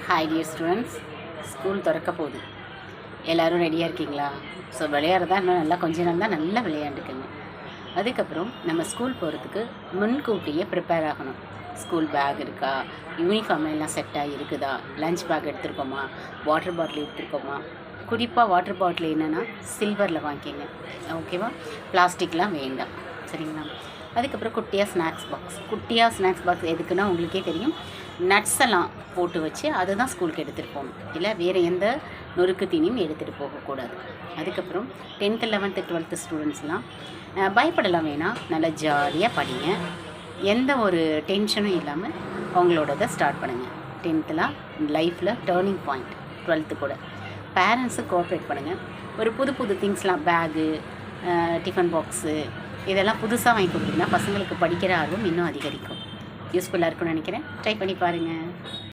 Hi dear students, school திறக்க போகுது. எல்லோரும் ரெடியாக இருக்கீங்களா? ஸோ விளையாடுறதா இன்னும் நல்லா கொஞ்ச நாள் தான் நல்லா விளையாண்டுக்குங்க. அதுக்கப்புறம் நம்ம ஸ்கூல் போகிறதுக்கு முன்கூட்டியே ப்ரிப்பேர் ஆகணும். ஸ்கூல் பேக் இருக்கா, யூனிஃபார்ம் எல்லாம் செட்டாக இருக்குதா, லஞ்ச் பேக் எடுத்துருக்கோமா, வாட்டர் பாட்டில் எடுத்துருக்கோமா. குறிப்பாக வாட்டர் பாட்டில் என்னென்னா சில்வரில் வாங்கிக்கிங்க, ஓகேவா? பிளாஸ்டிக்லாம் வேண்டாம், சரிங்களா? அதுக்கப்புறம் குட்டியாக ஸ்நாக்ஸ் பாக்ஸ் எதுக்குன்னா உங்களுக்கே தெரியும், நட்ஸ் எல்லாம் போட்டு வச்சு அதுதான் ஸ்கூலுக்கு எடுத்துகிட்டு போகணும். இல்லை வேறு எந்த நொறுக்கு தீனியும் எடுத்துகிட்டு போகக்கூடாது. அதுக்கப்புறம் 10th 11th 12th ஸ்டூடெண்ட்ஸ்லாம் பயப்படலாம் வேணாம், நல்லா ஜாலியாக படிங்க. எந்த ஒரு டென்ஷனும் இல்லாமல் அவங்களோடதை ஸ்டார்ட் பண்ணுங்கள். 10th லைஃப்பில் டேர்னிங் பாயிண்ட், 12th கூட. பேரண்ட்ஸு கோஆப்ரேட் பண்ணுங்கள். ஒரு புது திங்ஸ்லாம், பேகு, டிஃபன் பாக்ஸு, இதெல்லாம் புதுசாக வாங்கி கொடுத்தீங்கன்னா பசங்களுக்கு படிக்கிற ஆர்வம் இன்னும் அதிகரிக்கும். யூஸ்ஃபுல்லாக இருக்கும்னு நினைக்கிறேன். ட்ரை பண்ணி பாருங்கள்.